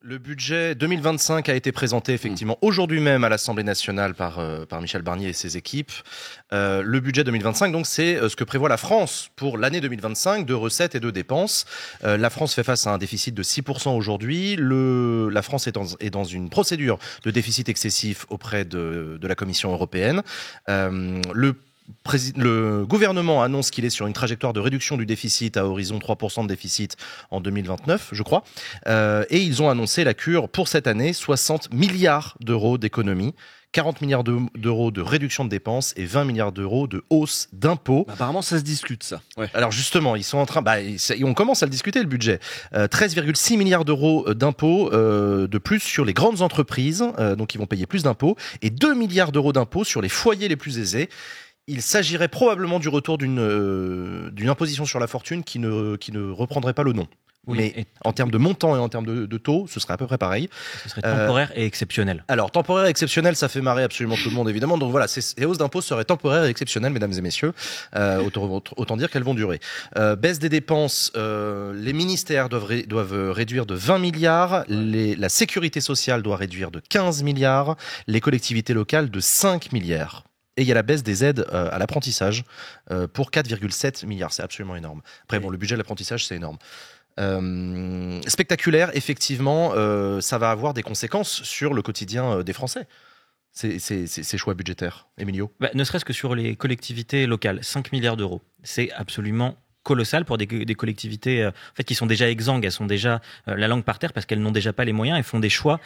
Le budget 2025 a été présenté effectivement aujourd'hui même à l'Assemblée nationale par Michel Barnier et ses équipes. Le budget 2025, donc, c'est ce que prévoit la France pour l'année 2025 de recettes et de dépenses. La France fait face à un déficit de 6% aujourd'hui. La France est dans une procédure de déficit excessif auprès de la Commission européenne. Le gouvernement annonce qu'il est sur une trajectoire de réduction du déficit à horizon 3% de déficit en 2029, je crois. Et ils ont annoncé la cure pour cette année, 60 milliards d'euros d'économies, 40 milliards d'euros de réduction de dépenses et 20 milliards d'euros de hausse d'impôts. Apparemment, ça se discute, ça. Ouais. Alors justement, ils sont en train... on commence à le discuter, le budget. 13,6 milliards d'euros d'impôts de plus sur les grandes entreprises, donc ils vont payer plus d'impôts, et 2 milliards d'euros d'impôts sur les foyers les plus aisés. Il s'agirait probablement du retour d'une imposition sur la fortune qui ne reprendrait pas le nom. Oui, mais en termes de montant et en termes de taux, ce serait à peu près pareil. Ce serait temporaire et exceptionnel. Alors, temporaire et exceptionnel, ça fait marrer absolument tout le monde, évidemment. Donc voilà, ces hausses d'impôts seraient temporaires et exceptionnelles, mesdames et messieurs. Autant dire qu'elles vont durer. Baisse des dépenses, les ministères doivent réduire de 20 milliards. La sécurité sociale doit réduire de 15 milliards. Les collectivités locales de 5 milliards. Et il y a la baisse des aides à l'apprentissage pour 4,7 milliards. C'est absolument énorme. Après, le budget de l'apprentissage, c'est énorme. Spectaculaire, effectivement, ça va avoir des conséquences sur le quotidien des Français. Ces choix budgétaires. Emilio ? Ne serait-ce que sur les collectivités locales, 5 milliards d'euros. C'est absolument colossal pour des collectivités qui sont déjà exsangues, elles sont déjà la langue par terre parce qu'elles n'ont déjà pas les moyens, elles font des choix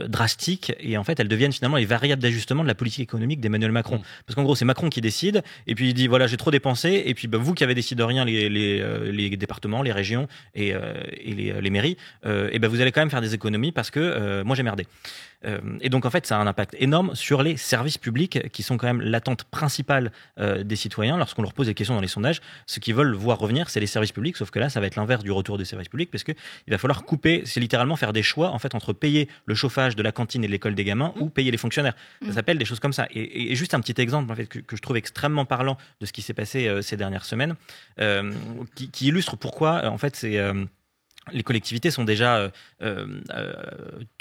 drastiques et en fait elles deviennent finalement les variables d'ajustement de la politique économique d'Emmanuel Macron. Parce qu'en gros c'est Macron qui décide et puis il dit voilà j'ai trop dépensé et puis vous qui avez décidé de rien les départements, les régions et les mairies, vous allez quand même faire des économies parce que moi j'ai merdé. Et donc en fait ça a un impact énorme sur les services publics qui sont quand même l'attente principale des citoyens lorsqu'on leur pose des questions dans les sondages. Ce qu'ils veulent voir revenir c'est les services publics, sauf que là ça va être l'inverse du retour des services publics parce que il va falloir couper, c'est littéralement faire des choix en fait entre payer le chauffage de la cantine et de l'école des gamins ou payer les fonctionnaires. Ça s'appelle des choses comme ça. Et juste un petit exemple en fait que je trouve extrêmement parlant de ce qui s'est passé ces dernières semaines, qui illustre pourquoi en fait c'est les collectivités sont déjà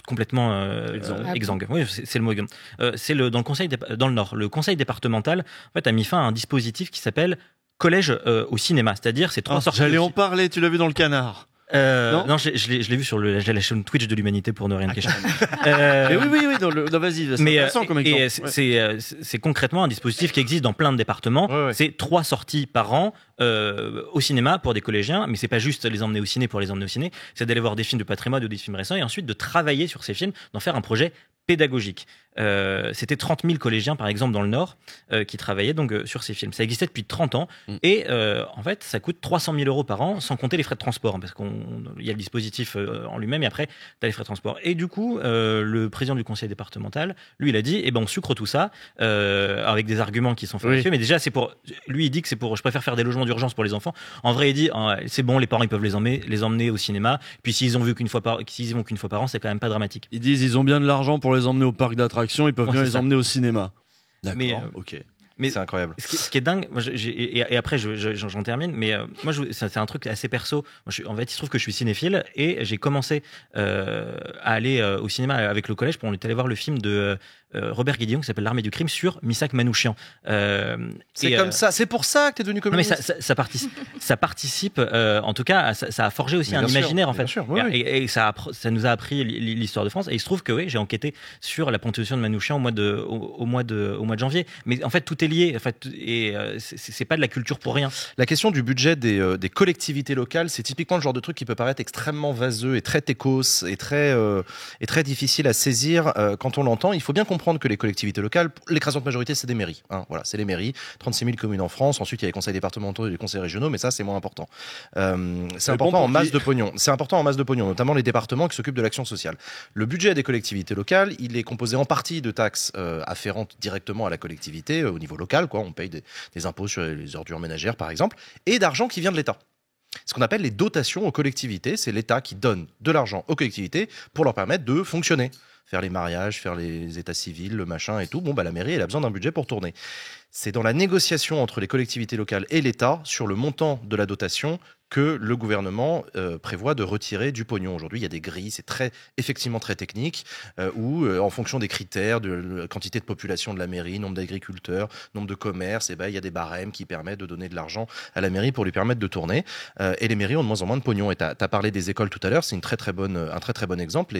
complètement exsangues. Oui, c'est le mot. Dans le Nord, le conseil départemental en fait, a mis fin à un dispositif qui s'appelle collège au cinéma. C'est-à-dire, c'est 3 sorties. J'allais en parler, tu l'as vu dans le Canard. Non, je l'ai vu sur la chaîne Twitch de l'Humanité pour ne rien cacher. Oui, vas-y, c'est intéressant comme exemple. C'est concrètement un dispositif qui existe dans plein de départements. Ouais. C'est 3 sorties par an au cinéma pour des collégiens, mais c'est pas juste les emmener au ciné pour les emmener au ciné, c'est d'aller voir des films de patrimoine ou des films récents et ensuite de travailler sur ces films, d'en faire un projet pédagogique. C'était 30 000 collégiens, par exemple, dans le Nord, qui travaillaient donc sur ces films. Ça existait depuis 30 ans et en fait, ça coûte 300 000 euros par an, sans compter les frais de transport, parce qu'il y a le dispositif en lui-même et après, tu as les frais de transport. Et du coup, le président du conseil départemental, lui, il a dit, on sucre tout ça, avec des arguments qui sont fallacieux, mais déjà, lui, il dit que c'est pour, je préfère faire des logements d'urgence pour les enfants. En vrai, il dit, c'est bon, les parents, ils peuvent les emmener au cinéma, puis s'ils vont qu'une fois par an, c'est quand même pas dramatique. Ils disent, ils ont bien de l'argent pour les emmener au parc d'attractions, ils peuvent bien les emmener au cinéma. D'accord, ok. Mais c'est incroyable. Ce qui est dingue, moi, et après j'en termine, mais moi c'est un truc assez perso. En fait, il se trouve que je suis cinéphile et j'ai commencé à aller au cinéma avec le collège on est allé voir le film de Robert Guédillon qui s'appelle L'Armée du crime sur Missak Manouchian. C'est comme ça, c'est pour ça que t'es devenu communiste. Non, mais ça participe en tout cas, ça a forgé aussi un imaginaire en fait. Sûr, oui. Et ça nous a appris l'histoire de France. Et il se trouve que j'ai enquêté sur la pontification de Manouchian au mois de janvier. Mais en fait, tout est lié. En fait, et c'est pas de la culture pour rien. La question du budget des collectivités locales, c'est typiquement le genre de truc qui peut paraître extrêmement vaseux et très techos et très difficile à saisir quand on l'entend. Il faut bien comprendre que les collectivités locales, l'écrasante majorité, c'est des mairies. Voilà, c'est les mairies. 36 000 communes en France. Ensuite, il y a les conseils départementaux et les conseils régionaux, mais ça, c'est moins important. C'est important en masse de pognon. C'est important en masse de pognon, notamment les départements qui s'occupent de l'action sociale. Le budget des collectivités locales, il est composé en partie de taxes afférentes directement à la collectivité au niveau local. On paye des impôts sur les ordures ménagères, par exemple, et d'argent qui vient de l'État. Ce qu'on appelle les dotations aux collectivités, c'est l'État qui donne de l'argent aux collectivités pour leur permettre de fonctionner. Faire les mariages, faire les états civils, le machin et tout. La mairie, elle a besoin d'un budget pour tourner. C'est dans la négociation entre les collectivités locales et l'État sur le montant de la dotation que le gouvernement prévoit de retirer du pognon. Aujourd'hui, il y a des grilles, c'est effectivement très technique, où en fonction des critères, de la quantité de population de la mairie, nombre d'agriculteurs, nombre de commerces, il y a des barèmes qui permettent de donner de l'argent à la mairie pour lui permettre de tourner. Et les mairies ont de moins en moins de pognon. Et tu as parlé des écoles tout à l'heure, c'est un très très bon exemple.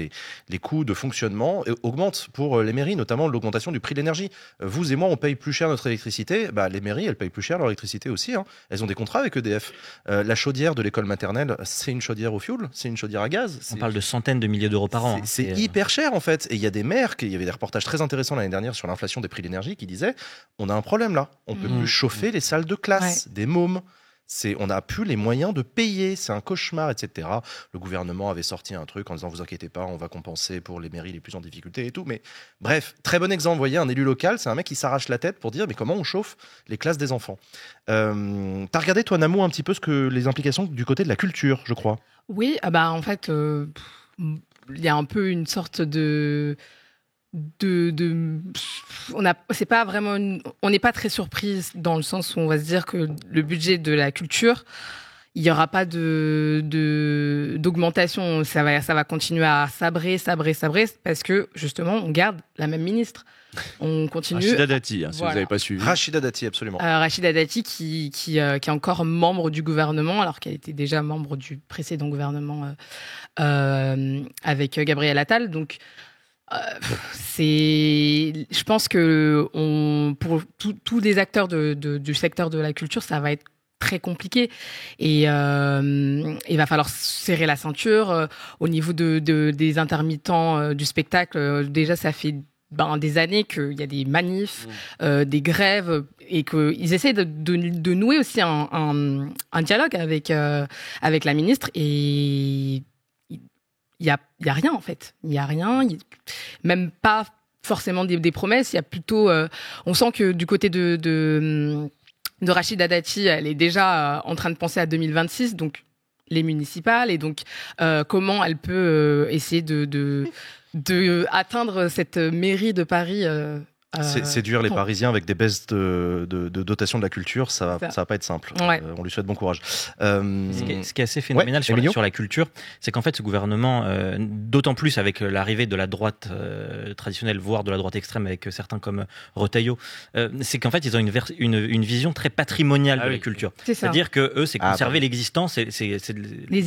Les coûts de fonctionnement augmentent pour les mairies, notamment l'augmentation du prix de l'énergie. Vous et moi, on paye plus cher notre électricité. Les mairies, elles payent plus cher leur électricité aussi. Elles ont des contrats avec EDF. La chaudière de l'école maternelle, c'est une chaudière au fioul, c'est une chaudière à gaz. On parle de centaines de milliers d'euros par an. C'est hyper cher en fait. Et il y a des maires, il y avait des reportages très intéressants l'année dernière sur l'inflation des prix de l'énergie qui disaient on a un problème là. On peut plus chauffer les salles de classe, des mômes. On n'a plus les moyens de payer, c'est un cauchemar, etc. Le gouvernement avait sorti un truc en disant vous inquiétez pas, on va compenser pour les mairies les plus en difficulté et tout. Mais bref, très bon exemple. Vous voyez, un élu local, c'est un mec qui s'arrache la tête pour dire mais comment on chauffe les classes des enfants. T'as regardé toi, Namou, un petit peu les implications du côté de la culture, je crois. Oui, en fait, il y a un peu une sorte c'est pas vraiment on n'est pas très surprise dans le sens où on va se dire que le budget de la culture, il y aura pas d'augmentation, ça va continuer à sabrer parce que justement on garde la même ministre. On continue. Rachida Dati, si vous n'avez pas suivi. Rachida Dati, absolument. Rachida Dati qui est encore membre du gouvernement, alors qu'elle était déjà membre du précédent gouvernement avec Gabriel Attal. Donc je pense que pour tous les acteurs du secteur de la culture, ça va être très compliqué et il va falloir serrer la ceinture au niveau des intermittents du spectacle. Déjà, ça fait des années qu'il y a des manifs, des grèves et qu'ils essaient de nouer aussi un dialogue avec la ministre et il y a rien en fait. Il y a rien, même pas forcément des promesses. Il y a plutôt, on sent que du côté de Rachida Dati, elle est déjà en train de penser à 2026, donc les municipales et donc comment elle peut essayer de atteindre cette mairie de Paris. Séduire les Parisiens avec des baisses de dotation de la culture, ça va pas être simple. Ouais. On lui souhaite bon courage. Ce qui est assez phénoménal sur la culture, c'est qu'en fait ce gouvernement, d'autant plus avec l'arrivée de la droite traditionnelle, voire de la droite extrême avec certains comme Retailleau, c'est qu'en fait ils ont une vision très patrimoniale de la culture. C'est-à-dire que eux, c'est conserver l'existant, c'est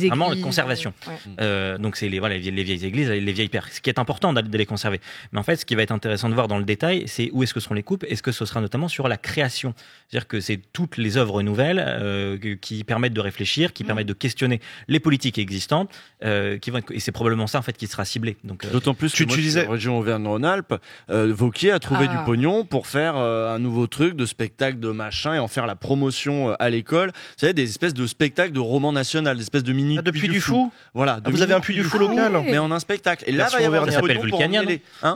vraiment la conservation. Donc c'est les vieilles églises, les vieilles pierres, ce qui est important de les conserver. Mais en fait, ce qui va être intéressant de voir dans le détail, c'est où est-ce que seront les coupes. Est-ce que ce sera notamment sur la création? C'est-à-dire que c'est toutes les œuvres nouvelles qui permettent de réfléchir, qui permettent de questionner les politiques existantes, et c'est probablement ça en fait qui sera ciblé. Donc, d'autant plus que tu disais, région Auvergne-Rhône-Alpes, Vauquier a trouvé du pognon pour faire un nouveau truc de spectacle de machin et en faire la promotion à l'école. Vous savez, des espèces de spectacles de roman national, des espèces de mini. De Puy du Fou. Voilà. Vous avez un Puy du Fou local, mais en un spectacle. Et là, ça s'appelle Vulcania.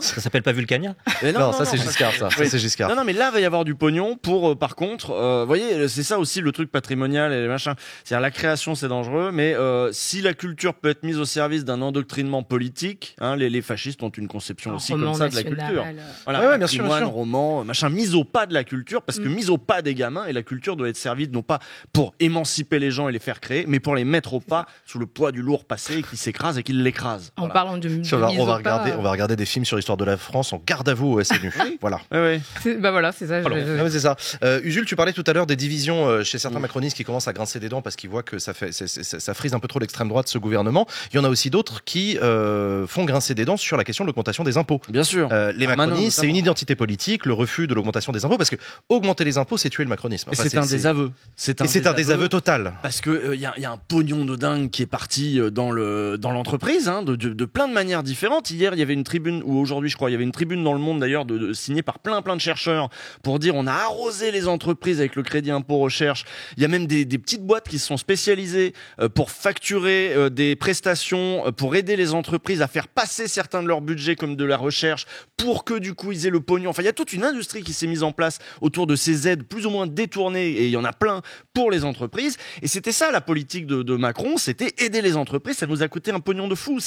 Ça s'appelle pas Vulcania? Non, ça c'est Giscard, ça. Oui. C'est Giscard. Non, mais là, va y avoir du pognon pour, par contre, vous voyez, c'est ça aussi le truc patrimonial et les machins. C'est-à-dire, la création, c'est dangereux, mais si la culture peut être mise au service d'un endoctrinement politique, les fascistes ont une conception aussi comme ça de la culture. Voilà, bien sûr. Roman, machin, mise au pas de la culture, parce que mise au pas des gamins, et la culture doit être servie non pas pour émanciper les gens et les faire créer, mais pour les mettre au pas sous le poids du lourd passé qui s'écrase et qui l'écrase. En parlant de mise on va regarder des films sur l'histoire de la France en garde à vous au SNU. Voilà. Oui. C'est ça. C'est ça. Usul, tu parlais tout à l'heure des divisions chez certains macronistes qui commencent à grincer des dents parce qu'ils voient que ça frise un peu trop l'extrême droite, ce gouvernement. Il y en a aussi d'autres qui font grincer des dents sur la question de l'augmentation des impôts. Bien sûr. Les macronistes, c'est une identité politique, le refus de l'augmentation des impôts, parce que augmenter les impôts, c'est tuer le macronisme. Enfin, c'est un désaveu. C'est un désaveu total. Parce que y a un pognon de dingue qui est parti dans l'entreprise, de plein de manières différentes. Hier, il y avait une tribune, ou aujourd'hui, je crois, il y avait une tribune dans Le Monde d'ailleurs, signée par plein de chercheurs pour dire on a arrosé les entreprises avec le crédit impôt recherche. Il y a même des petites boîtes qui se sont spécialisées pour facturer des prestations pour aider les entreprises à faire passer certains de leurs budgets comme de la recherche pour que du coup ils aient le pognon. Enfin, il y a toute une industrie qui s'est mise en place autour de ces aides plus ou moins détournées, et il y en a plein pour les entreprises. Et c'était ça la politique de Macron, c'était aider les entreprises. Ça nous a coûté un pognon de fou.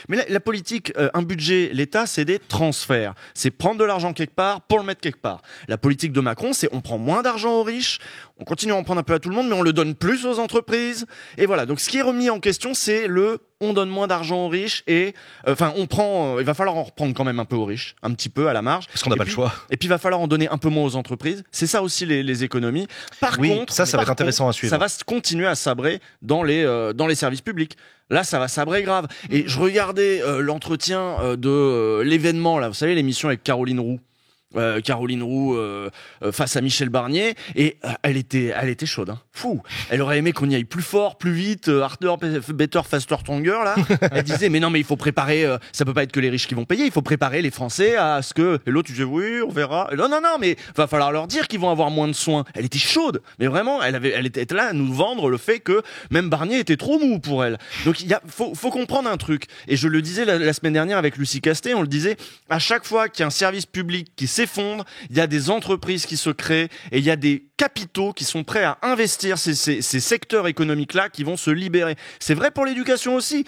Mais la politique, un budget, l'État, c'est des transferts. C'est prendre de l'argent quelque part pour le mettre quelque part. La politique de Macron, c'est on prend moins d'argent aux riches, on continue à en prendre un peu à tout le monde, mais on le donne plus aux entreprises. Et voilà. Donc, ce qui est remis en question, c'est on donne moins d'argent aux riches et, il va falloir en reprendre quand même un peu aux riches, un petit peu à la marge. Parce qu'on n'a pas le choix. Et puis, il va falloir en donner un peu moins aux entreprises. C'est ça aussi les économies. Par contre, ça va être intéressant à suivre. Ça va continuer à sabrer dans les services publics. Là, ça va sabrer grave. Et je regardais l'entretien de l'événement, là, vous savez, l'émission avec Caroline Roux. Face à Michel Barnier, et elle était chaude, hein. Fou. Elle aurait aimé qu'on y aille plus fort, plus vite, harder, better, faster, stronger, là. Elle disait mais non, mais il faut préparer, ça peut pas être que les riches qui vont payer, il faut préparer les Français à ce que, et l'autre tu disais oui on verra, et non mais va falloir leur dire qu'ils vont avoir moins de soins. Elle était chaude, mais vraiment elle était là à nous vendre le fait que même Barnier était trop mou pour elle. Donc faut comprendre un truc, et je le disais la semaine dernière avec Lucie Castet, on le disait, à chaque fois qu'il y a un service public qui s'effondre, il y a des entreprises qui se créent et il y a des capitaux qui sont prêts à investir ces secteurs économiques-là qui vont se libérer. C'est vrai pour l'éducation aussi.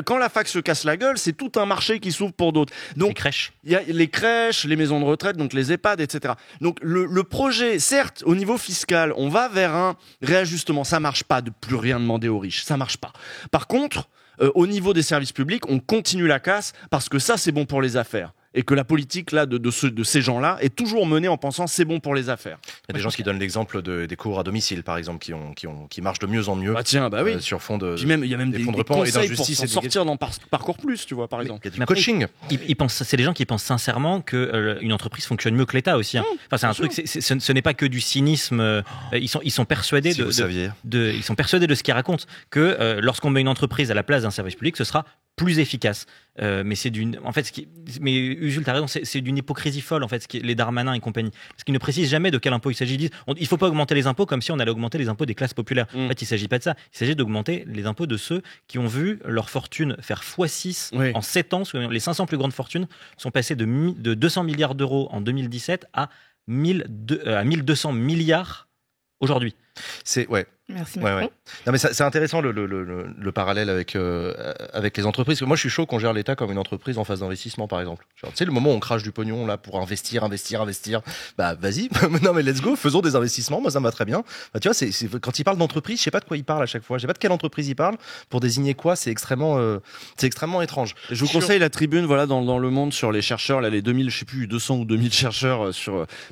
Quand la fac se casse la gueule, c'est tout un marché qui s'ouvre pour d'autres. Donc, les crèches. Il y a les crèches, les maisons de retraite, donc les EHPAD, etc. Donc le projet, certes, au niveau fiscal, on va vers un réajustement. Ça marche pas de plus rien demander aux riches. Ça marche pas. Par contre, au niveau des services publics, on continue la casse parce que ça, c'est bon pour les affaires. Et que la politique là de ces gens-là est toujours menée en pensant c'est bon pour les affaires. Il y a des gens qui donnent l'exemple des cours à domicile, par exemple, qui marchent de mieux en mieux. Oui. Sur fond de. Puis même il y a même des conseils pour s'en sortir dans Parcours Plus, tu vois, par exemple. Il y a du coaching. C'est des gens qui pensent sincèrement que une entreprise fonctionne mieux que l'État aussi. Hein. Enfin, c'est un truc. Ce n'est pas que du cynisme. Ils sont persuadés ils sont persuadés de ce qu'ils racontent, que lorsqu'on met une entreprise à la place d'un service public, ce sera plus efficace. Mais Usul, t'as raison, c'est d'une hypocrisie folle, en fait, les Darmanin et compagnie. Parce qu'ils ne précisent jamais de quel impôt il s'agit. Ils disent, il faut pas augmenter les impôts comme si on allait augmenter les impôts des classes populaires. En fait, il s'agit pas de ça. Il s'agit d'augmenter les impôts de ceux qui ont vu leur fortune faire x6 en 7 ans. Les 500 plus grandes fortunes sont passées de 200 milliards d'euros en 2017 à 1200 milliards aujourd'hui. Merci. Ouais. Non, mais c'est intéressant le parallèle avec les entreprises. Moi, je suis chaud qu'on gère l'État comme une entreprise en phase d'investissement, par exemple. Genre, tu sais, le moment où on crache du pognon là pour investir, bah vas-y. Non, mais let's go, faisons des investissements. Moi, ça me va très bien. Bah, tu vois, quand il parle d'entreprise, je sais pas de quoi il parle à chaque fois. Je sais pas de quelle entreprise il parle pour désigner quoi. C'est extrêmement étrange. Je vous conseille la tribune, voilà, dans Le Monde sur les chercheurs, là, les 2000, je sais plus, 200 ou 2000 chercheurs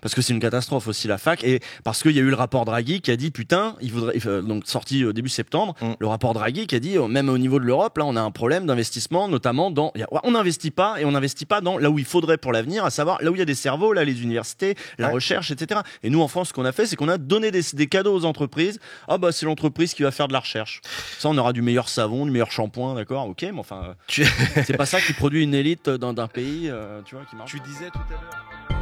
parce que c'est une catastrophe aussi la fac, et parce qu'il y a eu le rapport Draghi qui a dit putain, donc sorti début septembre, le rapport Draghi qui a dit même au niveau de l'Europe, là on a un problème d'investissement, notamment on n'investit pas dans là où il faudrait pour l'avenir, à savoir là où il y a des cerveaux, là les universités, la recherche, etc. Et nous en France, ce qu'on a fait, c'est qu'on a donné des cadeaux aux entreprises. Ah bah c'est l'entreprise qui va faire de la recherche. Ça, on aura du meilleur savon, du meilleur shampoing, d'accord, ok, mais enfin c'est pas ça qui produit une élite d'un pays, tu vois, qui marche. Tu disais tout à l'heure.